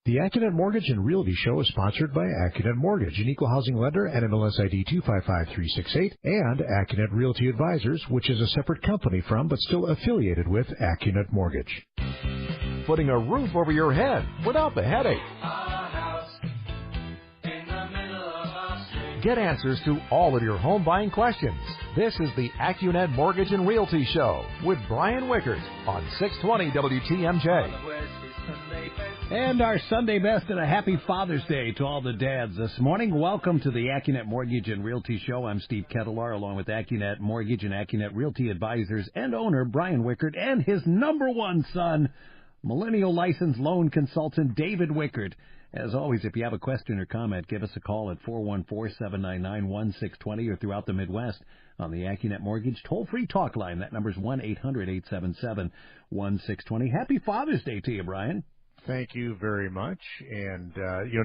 The Accunet Mortgage and Realty Show is sponsored by Accunet Mortgage, an equal housing lender, NMLS ID 255368, and Accunet Realty Advisors, which is a separate company from but still affiliated with Accunet Mortgage. Putting a roof over your head without the headache. Get answers to all of your home buying questions. This is the Accunet Mortgage and Realty Show with Brian Wickert on 620 WTMJ. And our Sunday best and a happy Father's Day to all the dads this morning. Welcome to the Accunet Mortgage and Realty Show. I'm Steve Kettler, along with Accunet Mortgage and Accunet Realty Advisors and owner Brian Wickert and his number one son, millennial licensed loan consultant David Wickert. As always, if you have a question or comment, give us a call at 414-799-1620 or throughout the Midwest on the Accunet Mortgage toll-free talk line. That number's 1-800-877-1620. Happy Father's Day to you, Brian. Thank you very much. And,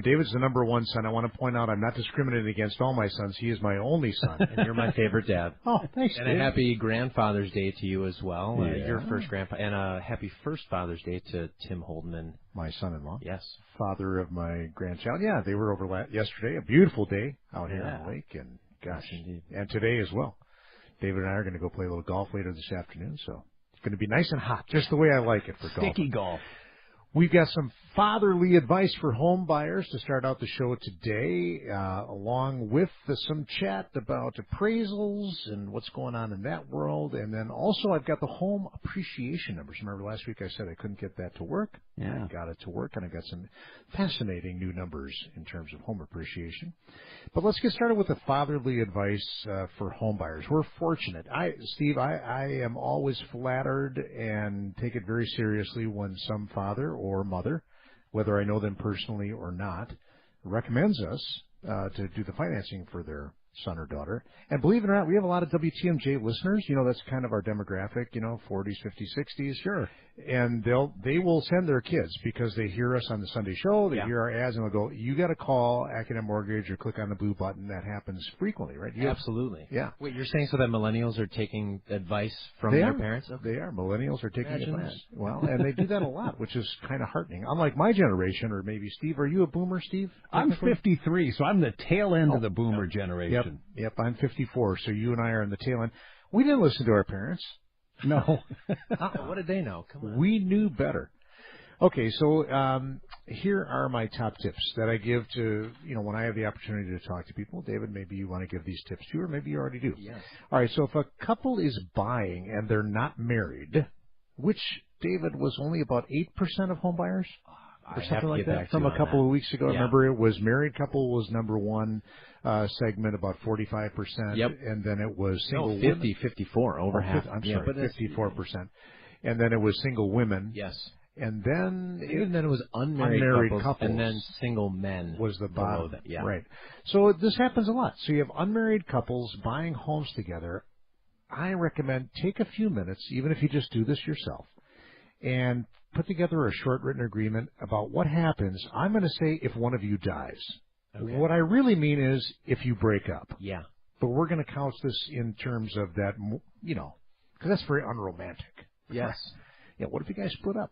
David's the number one son. I want to point out I'm not discriminating against all my sons. He is my only son. And you're my favorite dad. Oh, thanks, And Dave. a happy Grandfather's Day to you as well. Yeah. Your first grandfather. And a happy first Father's Day to Tim Holdman. My son-in-law. Yes. Father of my grandchild. Yeah, they were over yesterday. A beautiful day out here on the lake. And, gosh, yes, and today as well. David and I are going to go play a little golf later this afternoon. So it's going to be nice and hot, just the way I like it for golf. Sticky golf. We've got some fatherly advice for home buyers to start out the show today, along with some chat about appraisals and what's going on in that world. And then also I've got the home appreciation numbers. Remember last week I said I couldn't get that to work? Yeah. I got it to work, and I got some fascinating new numbers in terms of home appreciation. But let's get started with the fatherly advice for home buyers. We're fortunate. Steve, I am always flattered and take it very seriously when some father or mother, whether I know them personally or not, recommends us to do the financing for their son or daughter. And believe it or not, we have a lot of WTMJ listeners. You know, that's kind of our demographic, 40s, 50s, 60s. Sure. And they will send their kids because they hear us on the Sunday show, they hear our ads, and they'll go, you got to call Accunet Mortgage or click on the blue button. That happens frequently, right? Absolutely. Yeah. Wait, you're saying so that millennials are taking advice from their parents? Okay. They are. Millennials are taking Imagine advice. that. Well, and they do that a lot, which is kind of heartening. Unlike my generation, or maybe Steve, are you a boomer, Steve? I'm 53, so I'm the tail end of the boomer generation. Yep, I'm 54, so you and I are in the tail end. We didn't listen to our parents. No. What did they know? Come on. We knew better. Okay, so here are my top tips that I give to, when I have the opportunity to talk to people. David, maybe you want to give these tips too, or maybe you already do. Yes. All right, so if a couple is buying and they're not married, which, David, was only about 8% of home buyers? Or something like that from a couple of weeks ago. Yeah. Remember, it was married couple was number one segment, about 45%. Yep. And then it was single 50, women. 54, over half. I'm sorry, 54%. And then it was single women. Yes. And then it was unmarried couples, and then single men was the bottom. That. Yeah. Right. So this happens a lot. So you have unmarried couples buying homes together. I recommend take a few minutes, even if you just do this yourself, and put together a short written agreement about what happens. I'm going to say if one of you dies. Okay. What I really mean is if you break up. Yeah. But we're going to count this in terms of that, because that's very unromantic. Yes. Yeah, what if you guys split up?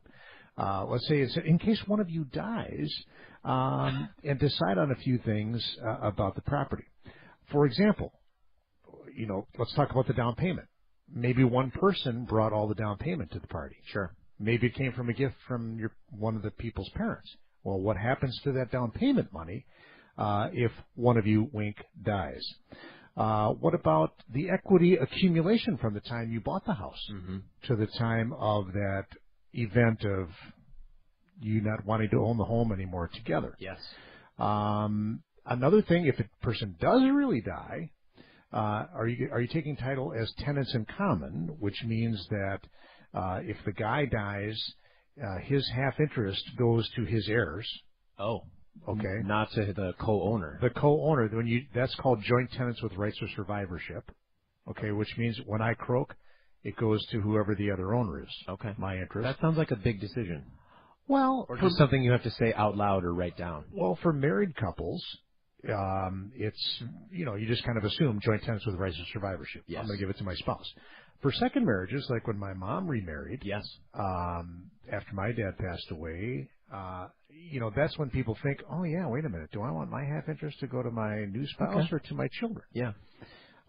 Let's say it's in case one of you dies, and decide on a few things about the property. For example, let's talk about the down payment. Maybe one person brought all the down payment to the party. Sure. Maybe it came from a gift from one of the people's parents. Well, what happens to that down payment money if one of you, dies? What about the equity accumulation from the time you bought the house to the time of that event of you not wanting to own the home anymore together? Yes. Another thing, if a person does really die, are you taking title as tenants in common, which means that if the guy dies, his half interest goes to his heirs. Oh. Okay. Not to the co-owner. The co-owner. That's called joint tenants with rights of survivorship. Okay, which means when I croak, it goes to whoever the other owner is. Okay. My interest. That sounds like a big decision. Well, or just something you have to say out loud or write down. Well, for married couples, it's, you just kind of assume joint tenants with rights of survivorship. Yes. I'm going to give it to my spouse. For second marriages, like when my mom remarried, yes, after my dad passed away, that's when people think, oh, yeah, wait a minute. Do I want my half interest to go to my new spouse or to my children? Yeah.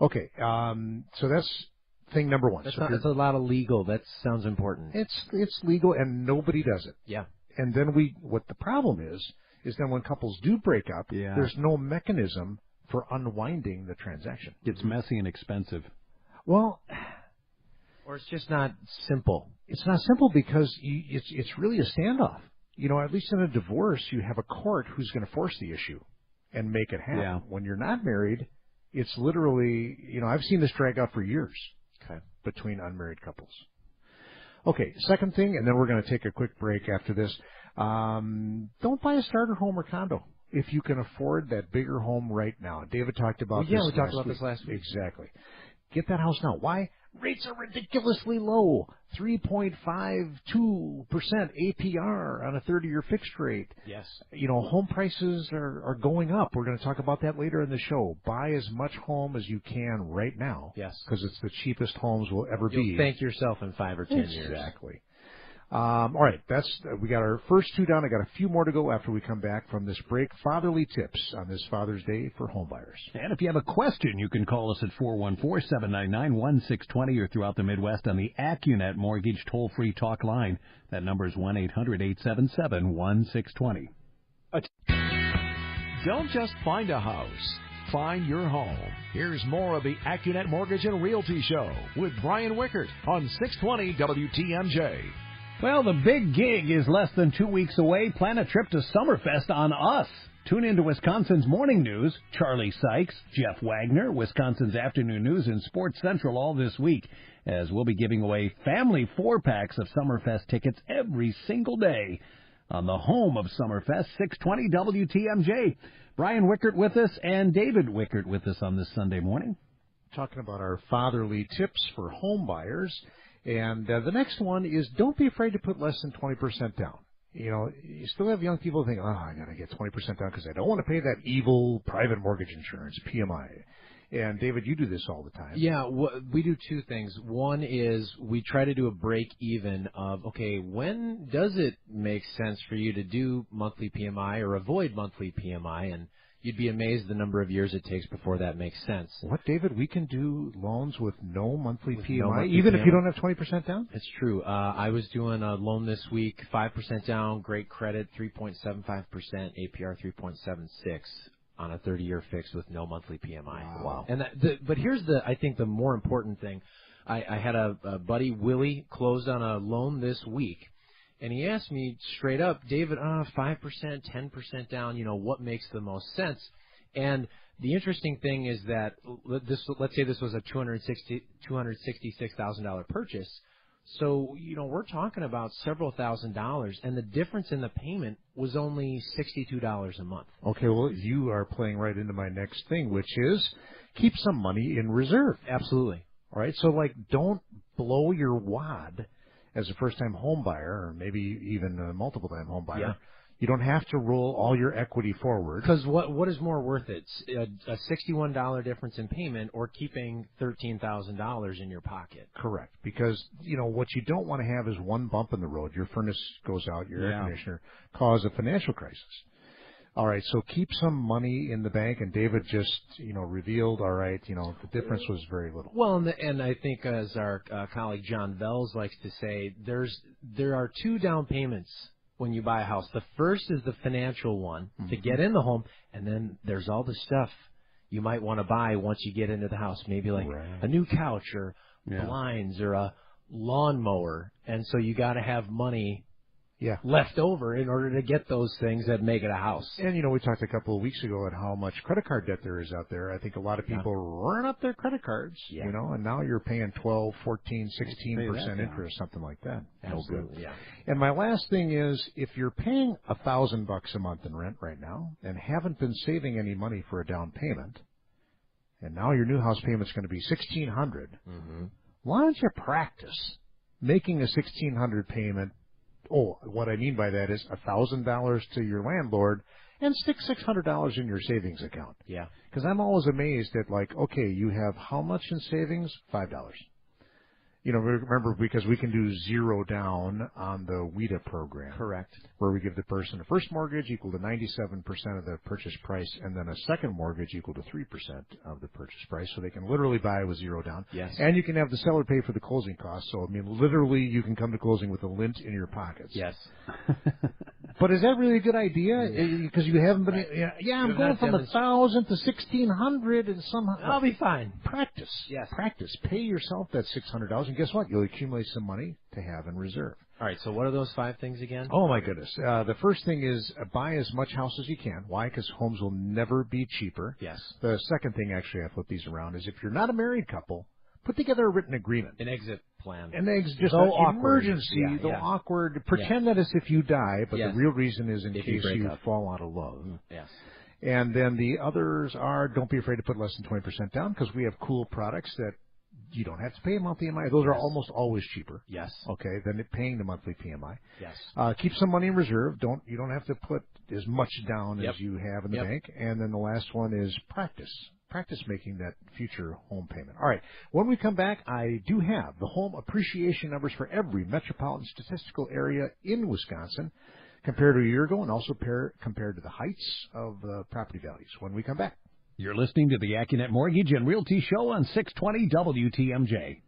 Okay. So that's thing number one. That's So a lot of legal. That sounds important. It's legal, and nobody does it. Yeah. And then what the problem is then when couples do break up, there's no mechanism for unwinding the transaction. It's messy and expensive. Well, or it's just not simple. It's not simple because it's really a standoff. At least in a divorce, you have a court who's going to force the issue and make it happen. Yeah. When you're not married, it's literally, I've seen this drag out for years between unmarried couples. Okay, second thing, and then we're going to take a quick break after this. Don't buy a starter home or condo if you can afford that bigger home right now. David talked about this. Yeah, we talked about this last week. Exactly. Get that house now. Why? Rates are ridiculously low. 3.52% APR on a 30-year fixed rate. Yes. Home prices are going up. We're going to talk about that later in the show. Buy as much home as you can right now. Yes. Because it's the cheapest homes will ever be. You'll thank yourself in 5 or 10 years. Exactly. All right, we got our first two down. I got a few more to go after we come back from this break. Fatherly tips on this Father's Day for home buyers. And if you have a question, you can call us at 414-799-1620 or throughout the Midwest on the Accunet Mortgage toll-free talk line. That number is 1-800-877-1620. Don't just find a house. Find your home. Here's more of the Accunet Mortgage and Realty Show with Brian Wickert on 620 WTMJ. Well, the big gig is less than 2 weeks away. Plan a trip to Summerfest on us. Tune into Wisconsin's Morning News, Charlie Sykes, Jeff Wagner, Wisconsin's Afternoon News, and Sports Central all this week, as we'll be giving away family 4-packs of Summerfest tickets every single day on the home of Summerfest, 620 WTMJ. Brian Wickert with us and David Wickert with us on this Sunday morning. Talking about our fatherly tips for home buyers. And the next one is don't be afraid to put less than 20% down. You still have young people who think, I got to get 20% down because I don't want to pay that evil private mortgage insurance, PMI. And, David, you do this all the time. Yeah, we do two things. One is we try to do a break even of, okay, when does it make sense for you to do monthly PMI or avoid monthly PMI? And you'd be amazed the number of years it takes before that makes sense. What, David? We can do loans with no monthly PMI, no monthly even PMI. If you don't have 20% down? It's true. I was doing a loan this week, 5% down, great credit, 3.75%, APR 3.76 on a 30-year fix with no monthly PMI. Wow. And but here's I think the more important thing. I had a buddy, Willie, closed on a loan this week. And he asked me straight up, David, 5%, 10% down, what makes the most sense? And the interesting thing is that let's say this was a $266,000 purchase. So, we're talking about several $1,000s, and the difference in the payment was only $62 a month. Okay, well, you are playing right into my next thing, which is keep some money in reserve. Absolutely. All right, so, don't blow your wad as a first-time home buyer, or maybe even a multiple-time home buyer. Yeah. You don't have to roll all your equity forward. Because what is more worth it, a $61 difference in payment or keeping $13,000 in your pocket? Correct. Because, what you don't want to have is one bump in the road. Your furnace goes out, your air conditioner, cause a financial crisis. All right, so keep some money in the bank, and David just, revealed, all right, the difference was very little. Well, and I think as our colleague John Vels likes to say, there are two down payments when you buy a house. The first is the financial one to get in the home, and then there's all the stuff you might want to buy once you get into the house, maybe like a new couch or blinds or a lawnmower. And so you got to have money left over in order to get those things that make it a house. And, we talked a couple of weeks ago at how much credit card debt there is out there. I think a lot of people run up their credit cards, and now you're paying 12, 14, 16% interest, something like that. Absolutely, yeah. And my last thing is, if you're paying $1,000 a month in rent right now and haven't been saving any money for a down payment, and now your new house payment's going to be $1,600, why don't you practice making a $1,600 payment? Oh, what I mean by that is $1,000 to your landlord and stick $600 in your savings account. Yeah. Because I'm always amazed at okay, you have how much in savings? $5. remember, because we can do zero down on the WIDA program. Correct. Where we give the person a first mortgage equal to 97% of the purchase price and then a second mortgage equal to 3% of the purchase price. So they can literally buy with zero down. Yes. And you can have the seller pay for the closing costs. So, literally you can come to closing with a lint in your pockets. Yes. But is that really a good idea? Because you haven't been, I'm going from 1,000 to 1,600 and somehow. I'll be fine. Practice. Yes. Practice. Pay yourself that $600, and guess what? You'll accumulate some money to have in reserve. All right, so what are those 5 things again? Oh, my goodness. The first thing is buy as much house as you can. Why? Because homes will never be cheaper. Yes. The second thing, actually, I flip these around, is if you're not a married couple, put together a written agreement. An exit plan. Just an emergency, awkward. Pretend that as if you die, but the real reason is in case you fall out of love. Yes. And then the others are, don't be afraid to put less than 20% down, because we have cool products that you don't have to pay a monthly PMI. Those are almost always cheaper. Yes. Okay, than paying the monthly PMI. Yes. Keep some money in reserve. You don't have to put as much down as you have in the bank. And then the last one is practice. Practice making that future home payment. All right. When we come back, I do have the home appreciation numbers for every metropolitan statistical area in Wisconsin compared to a year ago, and also compared to the heights of property values when we come back. You're listening to the Accunet Mortgage and Realty Show on 620 WTMJ.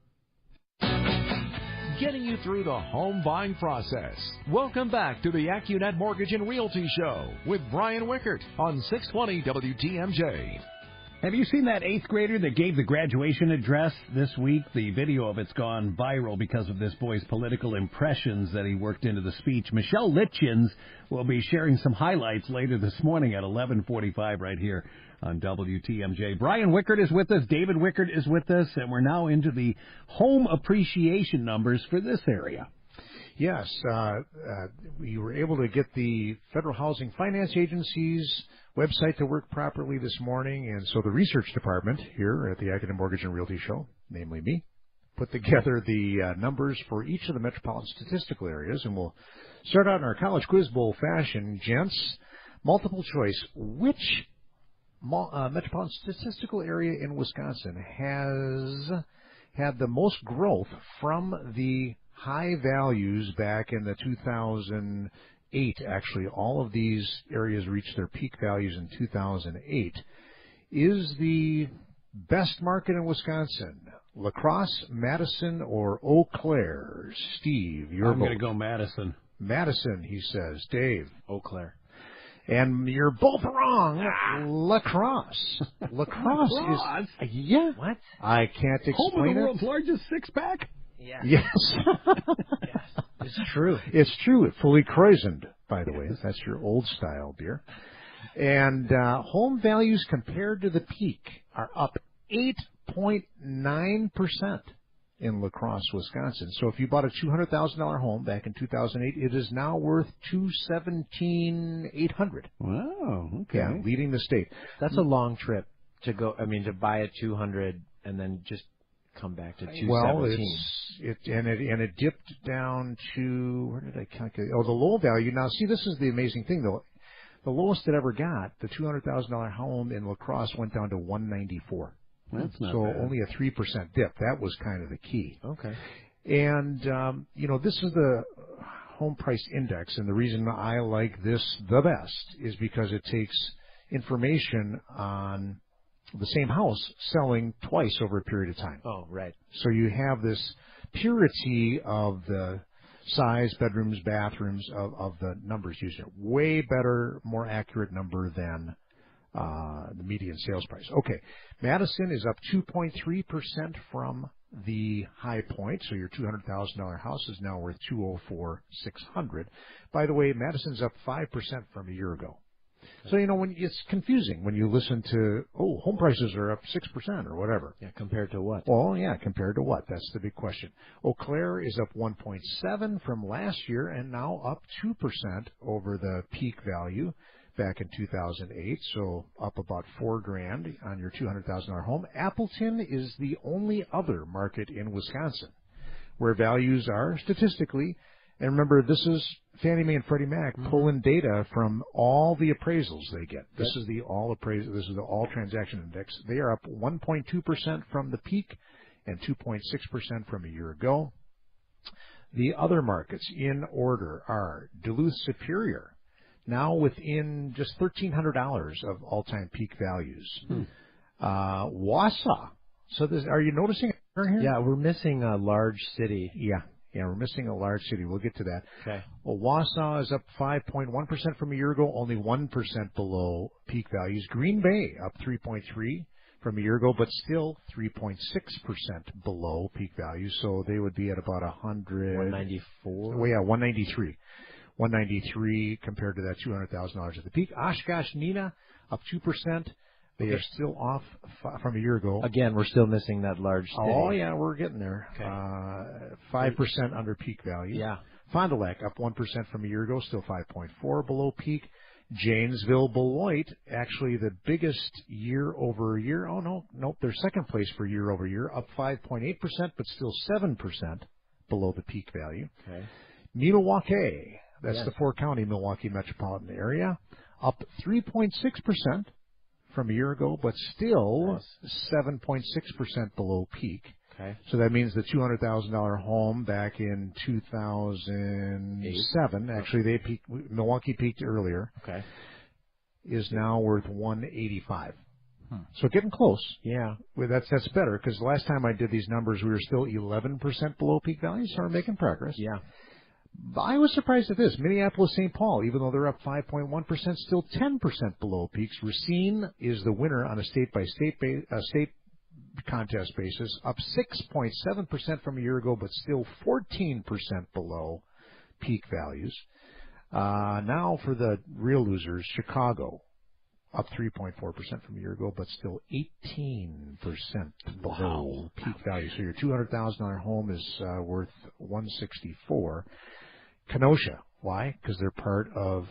Getting you through the home buying process. Welcome back to the Accunet Mortgage and Realty Show with Brian Wickert on 620 WTMJ. Have you seen that 8th grader that gave the graduation address this week? The video of it's gone viral because of this boy's political impressions that he worked into the speech. Michelle Litchins will be sharing some highlights later this morning at 11:45 right here on WTMJ. Brian Wickert is with us. David Wickert is with us. And we're now into the home appreciation numbers for this area. Yes, we were able to get the Federal Housing Finance Agency's website to work properly this morning, and so the research department here at the Accunet Mortgage and Realty Show, namely me, put together the numbers for each of the metropolitan statistical areas, and we'll start out in our college quiz bowl fashion. Gents, multiple choice. Which metropolitan statistical area in Wisconsin has had the most growth from the high values back in the 2008? Actually, all of these areas reached their peak values in 2008. Is the best market in Wisconsin La Crosse, Madison, or Eau Claire? Steve, your vote. I'm going to go Madison. Madison, he says. Dave? Eau Claire. And you're both wrong. La Crosse. La Crosse is... Yeah. What? I can't explain it. Home of the world's largest six-pack? Yeah. Yes. Yes. It's true. It's true. It fully croisoned, by the way. That's your old style beer. And home values compared to the peak are up 8.9% in La Crosse, Wisconsin. So if you bought a $200,000 home back in 2008, it is now worth $217,800. Wow. Okay. Yeah, leading the state. That's a long trip to go. I mean, to buy a 200 and then just come back to 217. Well, it dipped down to, where did I calculate? Oh, the low value. Now, see, this is the amazing thing, though. The lowest it ever got, the $200,000 home in La Crosse, went down to $194. That's not so bad. only a 3% dip. That was kind of the key. Okay. And, this is the home price index, and the reason I like this the best is because it takes information on the same house selling twice over a period of time. Oh, right. So you have this purity of the size, bedrooms, bathrooms, of the numbers used. Way better, more accurate number than the median sales price. Okay, Madison is up 2.3% from the high point. So your $200,000 house is now worth $204,600. By the way, Madison's up 5% from a year ago. So, when it's confusing when you listen to, home prices are up 6% or whatever. Yeah, compared to what? Well, yeah, compared to what? That's the big question. Eau Claire is up 1.7 from last year and now up 2% over the peak value back in 2008. So up about $4,000 on your $200,000 home. Appleton is the only other market in Wisconsin where values are statistically. And remember, this is Fannie Mae and Freddie Mac pulling data from all the appraisals they get. This is the all transaction index. They are up 1.2% from the peak and 2.6% from a year ago. The other markets in order are Duluth Superior, now within just $1,300 of all-time peak values. Wausau. So are you noticing it here? Yeah, we're missing a large city. Yeah, we're missing a large city. We'll get to that. Okay. Well, Wausau is up 5.1% from a year ago, only 1% below peak values. Green Bay up 3.3% from a year ago, but still 3.6% below peak values. So they would be at about 194. Well, yeah, 193. 193 compared to that $200,000 at the peak. Oshkosh, Neenah up 2%. They are still off from a year ago. Again, we're still missing that large city. Oh, yeah, we're getting there. Okay. 5% under peak value. Yeah. Fond du Lac up 1% from a year ago, still 5.4 below peak. Janesville, Beloit, actually the biggest year over year. Oh, nope, they're second place for year over year, up 5.8%, but still 7% below the peak value. Okay. Milwaukee, that's the four-county Milwaukee metropolitan area, up 3.6% from a year ago, but still 7.6% below peak. Okay. So that means the $200,000 home back in 2007, actually Milwaukee peaked earlier, is now worth $185. So getting close. Yeah. Well, that's better, because the last time I did these numbers, we were still 11% below peak value, so we're making progress. Yeah. I was surprised at this. Minneapolis-St. Paul, even though they're up 5.1%, still 10% below peaks. Racine is the winner on a state-by-state state contest basis, up 6.7% from a year ago, but still 14% below peak values. Now for the real losers, Chicago, up 3.4% from a year ago, but still 18% below peak value. So your $200,000 home is worth $164. Kenosha, why? Because they're part of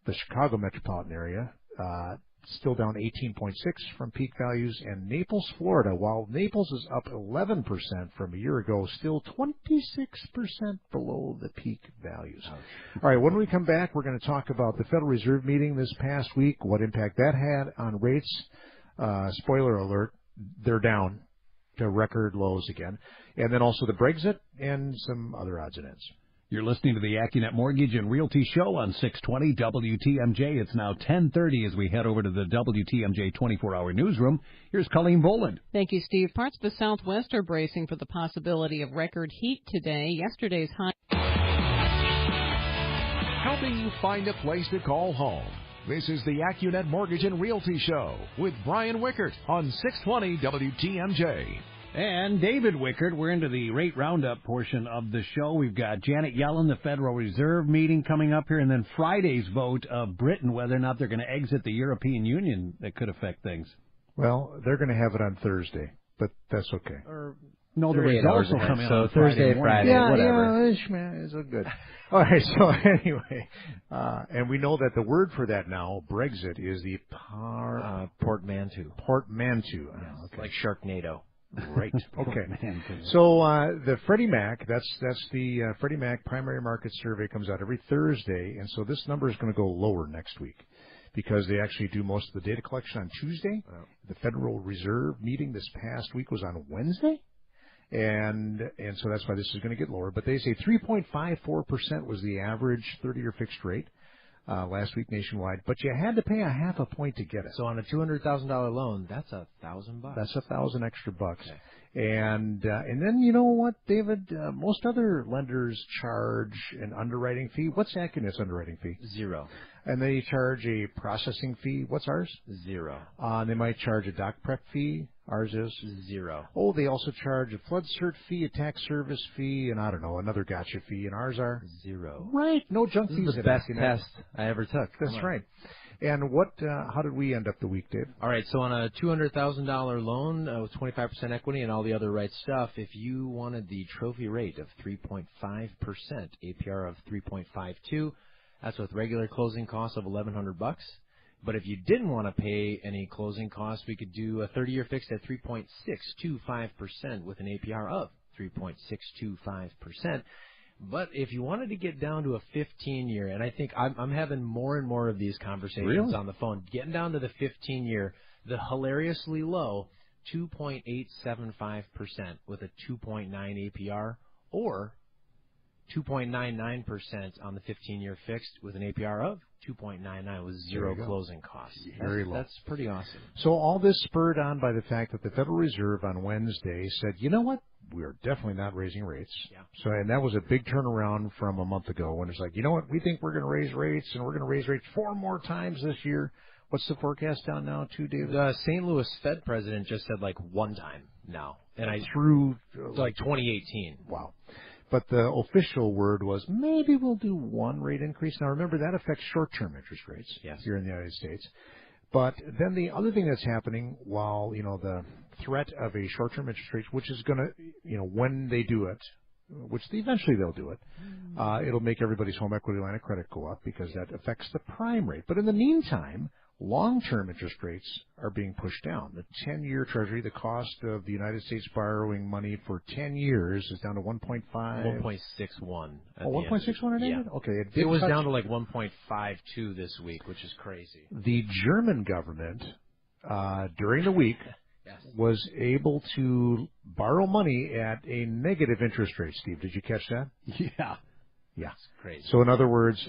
the Chicago metropolitan area. Still down 18.6 from peak values. And Naples, Florida, while Naples is up 11% from a year ago, still 26% below the peak values. All right, when we come back, we're going to talk about the Federal Reserve meeting this past week, what impact that had on rates. Spoiler alert, they're down to record lows again. And then also the Brexit and some other odds and ends. You're listening to the Accunet Mortgage and Realty Show on 620 WTMJ. It's now 10:30 as we head over to the WTMJ 24-hour newsroom. Here's Colleen Boland. Thank you, Steve. Parts of the Southwest are bracing for the possibility of record heat today. Yesterday's high. Helping you find a place to call home. This is the Accunet Mortgage and Realty Show with Brian Wickert on 620 WTMJ. And David Wickert, we're into the rate roundup portion of the show. We've got Janet Yellen, the Federal Reserve meeting coming up here, and then Friday's vote of Britain, whether or not they're going to exit the European Union. That could affect things. Well, they're going to have it on Thursday, but that's okay. No, the results will come in on Thursday, Friday, whatever. Yeah, it's good. All right, so anyway, and we know that the word for that now, Brexit, is the portmanteau. Portmanteau. Okay. Like Sharknado. Right. Okay. So the Freddie Mac, that's the Freddie Mac primary market survey comes out every Thursday, and so this number is going to go lower next week because they actually do most of the data collection on Tuesday. The Federal Reserve meeting this past week was on Wednesday, and so that's why this is going to get lower. But they say 3.54% was the average 30-year fixed rate last week nationwide, but you had to pay a half a point to get it. So on a $200,000 loan, that's $1,000. That's $1,000 extra bucks. Okay. And then you know what, David? Most other lenders charge an underwriting fee. What's Accunet's underwriting fee? $0. And they charge a processing fee. What's ours? $0. They might charge a doc prep fee. Ours is $0. Oh, they also charge a flood cert fee, a tax service fee, and I don't know, another gotcha fee. And ours are $0. Right, no junk fees. This is the best test I ever took. That's right. And how did we end up the week, Dave? All right, so on a $200,000 loan with 25% equity and all the other right stuff, if you wanted the trophy rate of 3.5%, APR of 3.52, that's with regular closing costs of $1,100. But if you didn't want to pay any closing costs, we could do a 30-year fixed at 3.625% with an APR of 3.625%. But if you wanted to get down to a 15-year, and I think I'm having more and more of these conversations on the phone, getting down to the 15-year, the hilariously low 2.875% with a 2.9 APR, or 2.99% on the 15-year fixed with an APR of 2.99 with zero closing costs. Very low. That's pretty awesome. So all this spurred on by the fact that the Federal Reserve on Wednesday said, you know what? We're definitely not raising rates. Yeah. So, and that was a big turnaround from a month ago when it's like, you know what? We think we're going to raise rates, and we're going to raise rates 4 more times this year. What's the forecast down now, too, David? The St. Louis Fed president just said like 1 time now, and through like 2018. Wow. But the official word was maybe we'll do 1 rate increase. Now, remember, that affects short-term interest rates here in the United States. But then the other thing that's happening, while, you know, the threat of a short-term interest rate, which is going to, you know, when they do it, which eventually they'll do it, it'll make everybody's home equity line of credit go up because that affects the prime rate. But in the meantime, long-term interest rates are being pushed down. The 10-year Treasury, the cost of the United States borrowing money for 10 years is down to 1.5. 1.61. Oh, 1.61 today? Yeah. Okay. It was down to like 1.52 this week, which is crazy. The German government, during the week, was able to borrow money at a negative interest rate. Steve, did you catch that? Yeah. Yeah. It's crazy. So in other words,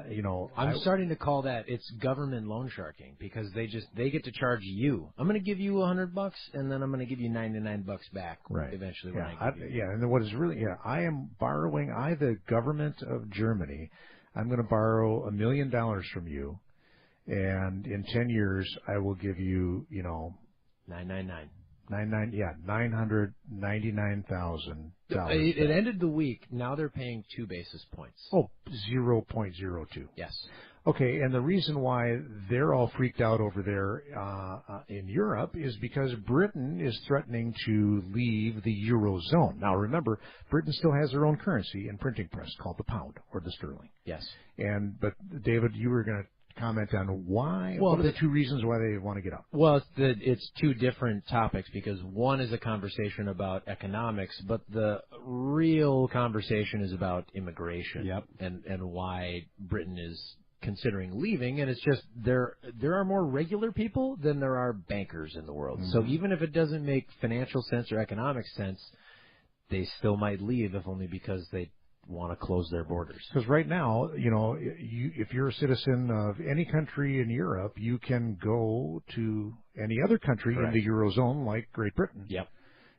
you know, I'm starting to call that it's government loan sharking because they get to charge you. I'm going to give you $100 and then I'm going to give you $99 back. Right. Eventually. Yeah. When I give you. And then what is really, I am borrowing. the government of Germany. I'm going to borrow $1 million from you, and in 10 years I will give you, you know, $999,000. It ended the week. Now they're paying 2 basis points. Oh, 0.02. Yes. Okay, and the reason why they're all freaked out over there in Europe is because Britain is threatening to leave the Eurozone. Now, remember, Britain still has their own currency and printing press called the pound or the sterling. Yes. But David, you were going to comment on why. Well, what are the 2 reasons why they want to get out? Well, it's 2 different topics because one is a conversation about economics, but the real conversation is about immigration. Yep. And why Britain is considering leaving, and it's just there are more regular people than there are bankers in the world. Mm-hmm. So even if it doesn't make financial sense or economic sense, they still might leave, if only because they want to close their borders. Because right now, you know, if you're a citizen of any country in Europe, you can go to any other country in the Eurozone, like Great Britain. Yep.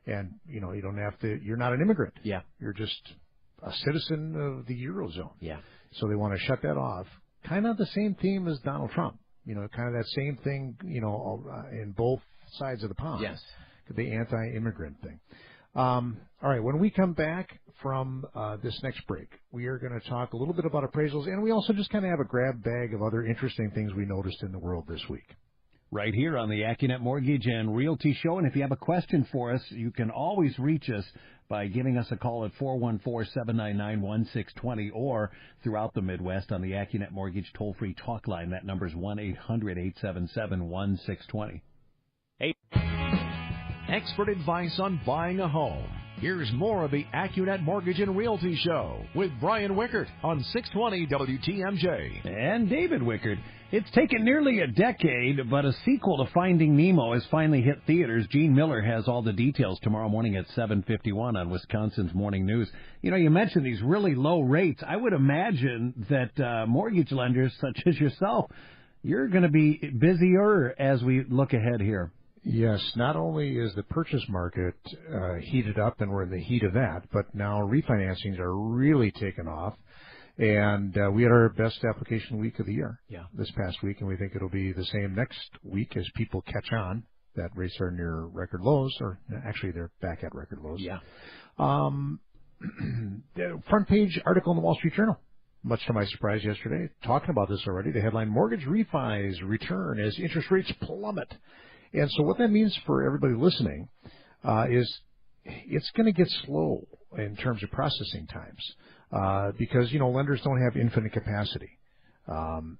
And, you know, you don't have to, you're not an immigrant. Yeah. You're just a citizen of the Eurozone. Yeah. So they want to shut that off. Kind of the same theme as Donald Trump. You know, kind of that same thing, you know, in both sides of the pond. Yes. The anti-immigrant thing. All right, when we come back from this next break, we are going to talk a little bit about appraisals, and we also just kind of have a grab bag of other interesting things we noticed in the world this week. Right here on the Accunet Mortgage and Realty Show, and if you have a question for us, you can always reach us by giving us a call at 414-799-1620 or throughout the Midwest on the Accunet Mortgage toll-free talk line. That number is 1-800-877-1620. Expert advice on buying a home. Here's more of the Accunet Mortgage and Realty Show with Brian Wickert on 620 WTMJ. And David Wickert. It's taken nearly a decade, but a sequel to Finding Nemo has finally hit theaters. Gene Miller has all the details tomorrow morning at 7:51 on Wisconsin's Morning News. You know, you mentioned these really low rates. I would imagine that mortgage lenders such as yourself, you're going to be busier as we look ahead here. Yes, not only is the purchase market heated up, and we're in the heat of that, but now refinancings are really taking off. And we had our best application week of the year this past week, and we think it'll be the same next week as people catch on that rates are near record lows, or actually they're back at record lows. Yeah. The front page article in the Wall Street Journal, much to my surprise yesterday, talking about this already. The headline, Mortgage Refis Return as Interest Rates Plummet. And so what that means for everybody listening is it's going to get slow in terms of processing times because, you know, lenders don't have infinite capacity. And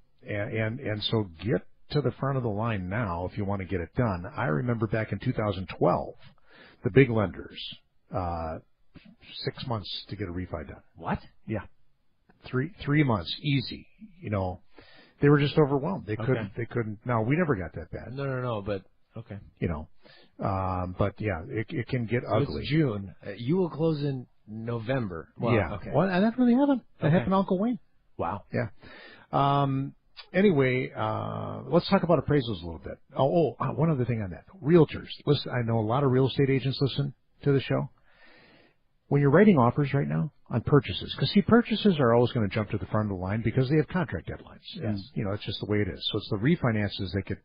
so get to the front of the line now if you want to get it done. I remember back in 2012, the big lenders, 6 months to get a refi done. What? Yeah. 3 months, easy. You know, they were just overwhelmed. They couldn't. Now, we never got that bad. No. But Okay. But yeah, it can get ugly. It's June. You will close in November. Wow. Yeah. Okay. Well, and that really happened. That happened to Uncle Wayne. Wow. Yeah. Anyway, let's talk about appraisals a little bit. One other thing on that. Realtors. Listen, I know a lot of real estate agents listen to the show. When you're writing offers right now on purchases, because purchases are always going to jump to the front of the line because they have contract deadlines. Yes. And, it's just the way it is. So it's the refinances that get,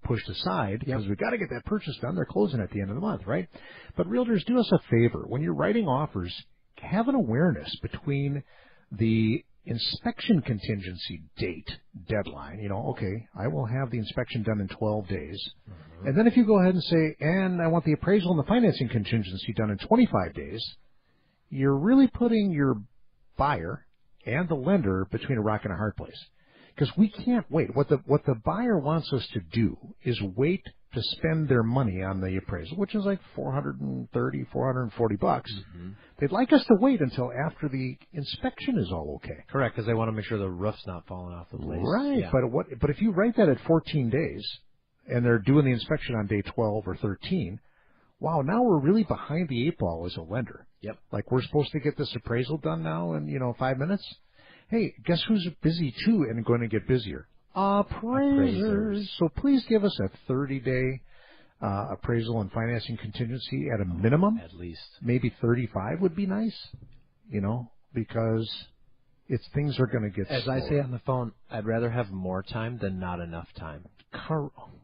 pushed aside because we've got to get that purchase done. They're closing at the end of the month, right? But realtors, do us a favor. When you're writing offers, have an awareness between the inspection contingency date deadline. Okay, I will have the inspection done in 12 days. Mm-hmm. And then if you go ahead and say, and I want the appraisal and the financing contingency done in 25 days, you're really putting your buyer and the lender between a rock and a hard place. Because we can't wait. What the buyer wants us to do is wait to spend their money on the appraisal, which is like $440. Mm-hmm. They'd like us to wait until after the inspection is all okay. Correct, because they want to make sure the roof's not falling off the place. Right, yeah. But if you write that at 14 days, and they're doing the inspection on day 12 or 13, wow, now we're really behind the 8 ball as a lender. Yep. Like we're supposed to get this appraisal done now in 5 minutes. Hey, guess who's busy too and going to get busier? Appraisers. So please give us a 30-day appraisal and financing contingency at a minimum. At least. Maybe 35 would be nice, because things are going to get As slower. I say on the phone, I'd rather have more time than not enough time.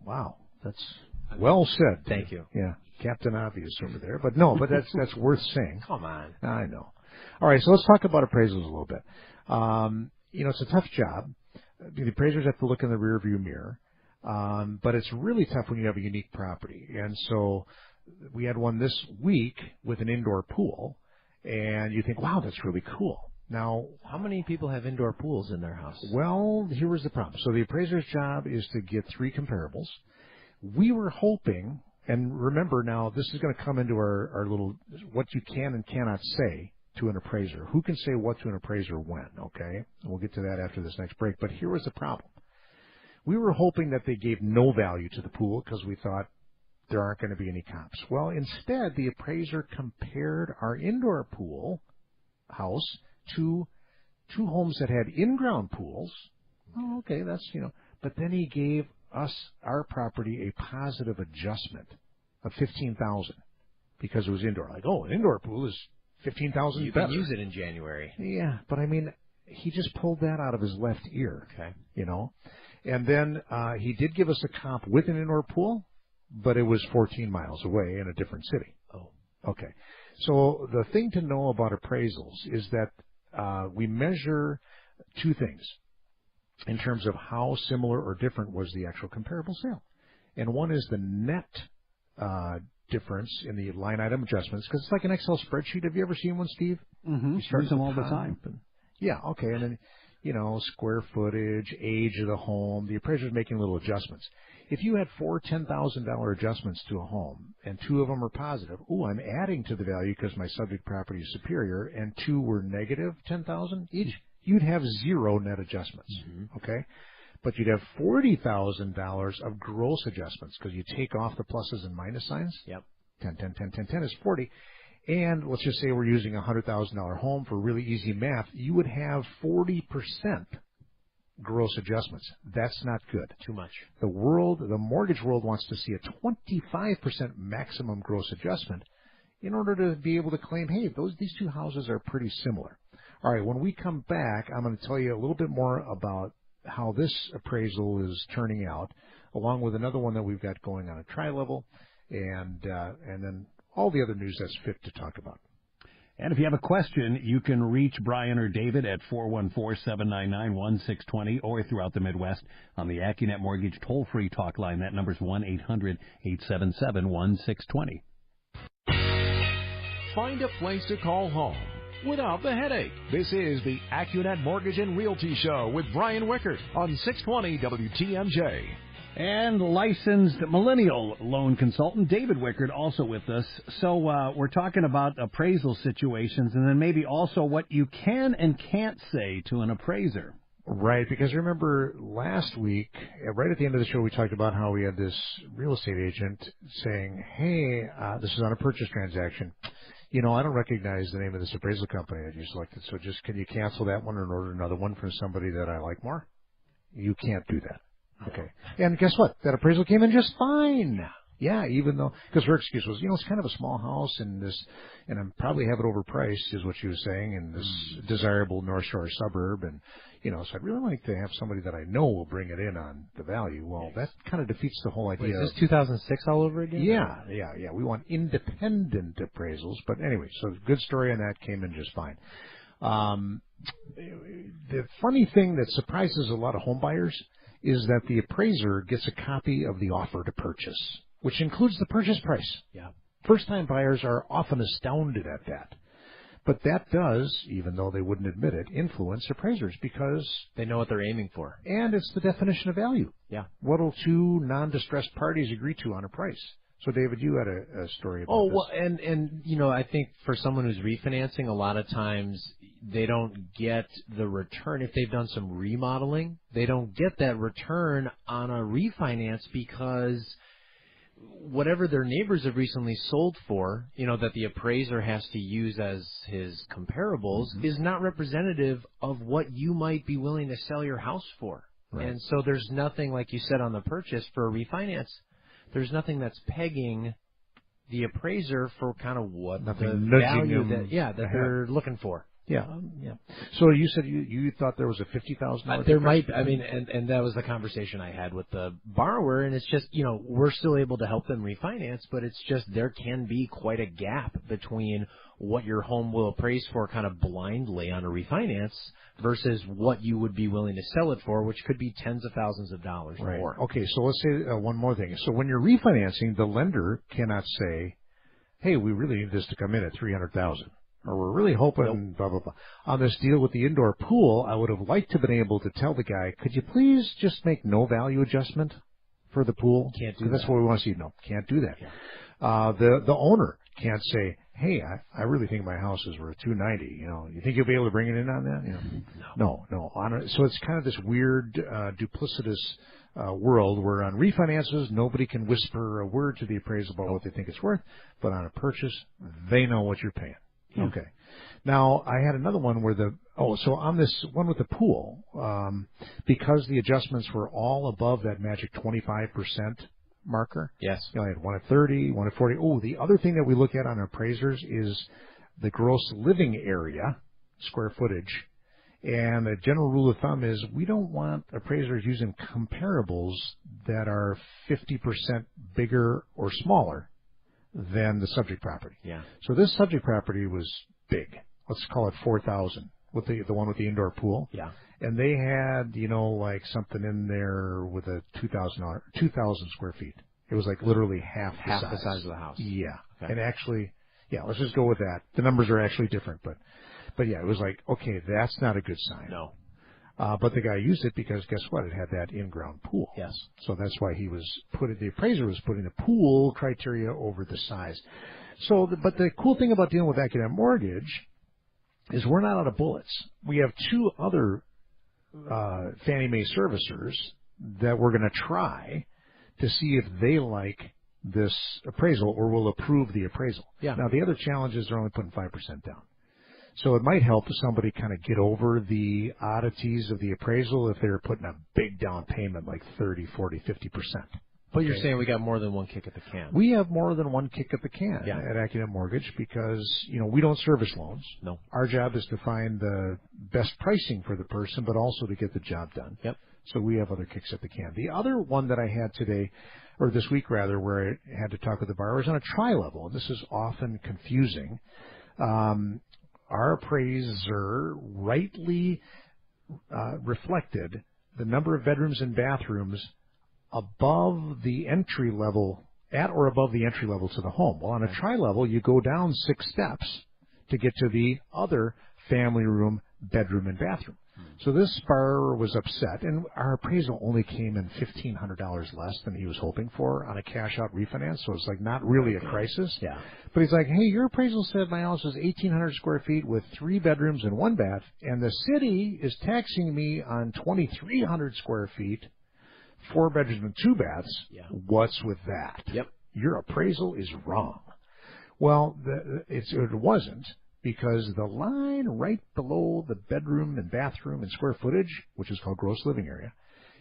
Wow, that's well said. Thank you. Yeah, Captain Obvious over there. But that's worth saying. Come on. I know. All right, so let's talk about appraisals a little bit. It's a tough job. The appraisers have to look in the rearview mirror, but it's really tough when you have a unique property. And so we had one this week with an indoor pool, and you think, wow, that's really cool. Now, how many people have indoor pools in their house? Well, here was the problem. So the appraiser's job is to get 3 comparables. We were hoping, and remember now, this is going to come into our little, what you can and cannot say to an appraiser. Who can say what to an appraiser when, okay? And we'll get to that after this next break. But here was the problem. We were hoping that they gave no value to the pool because we thought there aren't going to be any comps. Well, instead, the appraiser compared our indoor pool house to 2 homes that had in-ground pools. Oh, okay, that's, But then he gave us, our property, a positive adjustment of $15,000 because it was indoor. Like, an indoor pool is $15,000 You better. can use it in January. Yeah, but I mean, he just pulled that out of his left ear. Okay. And then he did give us a comp with an indoor pool, but it was 14 miles away in a different city. Oh. Okay. So the thing to know about appraisals is that we measure 2 things in terms of how similar or different was the actual comparable sale. And one is the net difference in the line item adjustments, because it's like an Excel spreadsheet. Have you ever seen one, Steve? Mm-hmm. Use them all the time. Yeah, okay. And then, square footage, age of the home. The appraiser's making little adjustments. If you had 4 $10,000 adjustments to a home, and 2 of them are positive, I'm adding to the value because my subject property is superior, and 2 were negative $10,000 each, you'd have 0 net adjustments, okay? But you'd have $40,000 of gross adjustments because you take off the pluses and minus signs. Yep. 10, 10, 10, 10, 10 is 40. And let's just say we're using a $100,000 home for really easy math. You would have 40% gross adjustments. That's not good. Too much. The mortgage world wants to see a 25% maximum gross adjustment in order to be able to claim, hey, these 2 houses are pretty similar. All right, when we come back, I'm going to tell you a little bit more about how this appraisal is turning out, along with another one that we've got going on at tri-level, and then all the other news that's fit to talk about. And if you have a question, you can reach Brian or David at 414-799-1620 or throughout the Midwest on the Accunet Mortgage toll-free talk line. That number's 1-800-877-1620. Find a place to call home without the headache. This is the Accunet Mortgage and Realty Show with Brian Wickert on 620 WTMJ. And licensed millennial loan consultant David Wickert also with us. So we're talking about appraisal situations and then maybe also what you can and can't say to an appraiser. Right, because remember last week, right at the end of the show, we talked about how we had this real estate agent saying, hey, this is on a purchase transaction. I don't recognize the name of this appraisal company that you selected, so just can you cancel that one and order another one from somebody that I like more? You can't do that. Okay. And guess what? That appraisal came in just fine. Yeah, even though, because her excuse was, it's kind of a small house and I probably have it overpriced, is what she was saying, in this desirable North Shore suburb. And, so I'd really like to have somebody that I know will bring it in on the value. Well, that kind of defeats the whole idea. Wait, is this 2006 all over again? Yeah. We want independent appraisals. But anyway, so good story on that, came in just fine. The funny thing that surprises a lot of home buyers is that the appraiser gets a copy of the offer to purchase, which includes the purchase price. Yeah. First-time buyers are often astounded at that. But that does, even though they wouldn't admit it, influence appraisers because they know what they're aiming for. And it's the definition of value. Yeah. What will two non-distressed parties agree to on a price? So, David, you had a story about this. Well, and I think for someone who's refinancing, a lot of times they don't get the return. If they've done some remodeling, they don't get that return on a refinance because whatever their neighbors have recently sold for, that the appraiser has to use as his comparables is not representative of what you might be willing to sell your house for. Right. And so there's nothing, like you said, on the purchase for a refinance. There's nothing that's pegging the appraiser for kind of what the value that they're looking for. Yeah. So you said you thought there was a $50,000. There might. And that was the conversation I had with the borrower, and it's just we're still able to help them refinance, but it's just there can be quite a gap between what your home will appraise for kind of blindly on a refinance versus what you would be willing to sell it for, which could be tens of thousands of dollars more. Okay, so let's say one more thing. So when you're refinancing, the lender cannot say, "Hey, we really need this to come in at $300,000." Or we're really hoping, blah, blah, blah. On this deal with the indoor pool, I would have liked to have been able to tell the guy, could you please just make no value adjustment for the pool? Can't do that. That's what we want to see. No, can't do that. Yeah. The owner can't say, hey, I really think my house is worth $290. You think you'll be able to bring it in on that? No. So it's kind of this weird, duplicitous world where on refinances, nobody can whisper a word to the appraisal about what they think it's worth, but on a purchase, they know what you're paying. Okay. Now, I had another one where so on this one with the pool, because the adjustments were all above that magic 25% marker. Yes. I had one at 30, one at 40. Oh, the other thing that we look at on appraisers is the gross living area, square footage. And the general rule of thumb is we don't want appraisers using comparables that are 50% bigger or smaller than the subject property. Yeah. So this subject property was big. Let's call it 4,000 with the one with the indoor pool. Yeah. And they had, like something in there with a 2,000 square feet. It was like literally half the size of the house. Yeah. Okay. And actually, let's just go with that. The numbers are actually different, but yeah, it was like, okay, that's not a good sign. No. But the guy used it because guess what? It had that in-ground pool. Yes. So that's why the appraiser was putting the pool criteria over the size. So, but the cool thing about dealing with Accunet Mortgage is we're not out of bullets. We have two other Fannie Mae servicers that we're going to try to see if they like this appraisal or will approve the appraisal. Yeah. Now, the other challenge is they're only putting 5% down. So it might help somebody kind of get over the oddities of the appraisal if they're putting a big down payment like 30, 40, 50%. But you're saying we got more than one kick at the can. We have more than one kick at the can at Accunet Mortgage because, we don't service loans. No. Our job is to find the best pricing for the person, but also to get the job done. Yep. So we have other kicks at the can. The other one that I had today, or this week rather, where I had to talk with the borrower is on a tri-level. And this is often confusing. Our appraiser rightly reflected the number of bedrooms and bathrooms above the entry level, at or above the entry level to the home. Well, on a tri-level, you go down 6 steps to get to the other family room, bedroom, and bathroom. So this borrower was upset, and our appraisal only came in $1,500 less than he was hoping for on a cash-out refinance, so it's like not really a crisis. Yeah. But he's like, hey, your appraisal said my house is 1,800 square feet with 3 bedrooms and 1 bath, and the city is taxing me on 2,300 square feet, 4 bedrooms and 2 baths. Yeah. What's with that? Yep. Your appraisal is wrong. Well, it wasn't, because the line right below the bedroom and bathroom and square footage, which is called gross living area,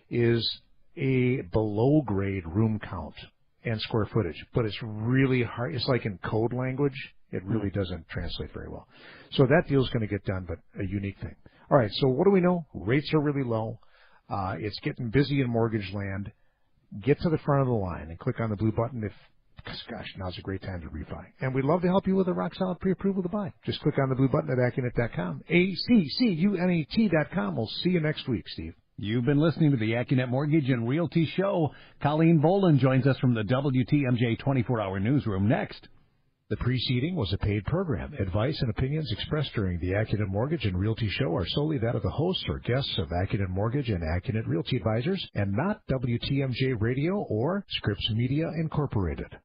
is a below-grade room count and square footage. But it's really hard. It's like in code language. It really doesn't translate very well. So that deal's going to get done, but a unique thing. All right, so what do we know? Rates are really low. It's getting busy in mortgage land. Get to the front of the line and click on the blue button gosh, now's a great time to refi. And we'd love to help you with a rock-solid pre-approval to buy. Just click on the blue button at Accunet.com. ACCUNET.com. We'll see you next week, Steve. You've been listening to the Accunet Mortgage and Realty Show. Colleen Boland joins us from the WTMJ 24-hour newsroom next. The preceding was a paid program. Advice and opinions expressed during the Accunet Mortgage and Realty Show are solely that of the hosts or guests of Accunet Mortgage and Accunet Realty Advisors, and not WTMJ Radio or Scripps Media Incorporated.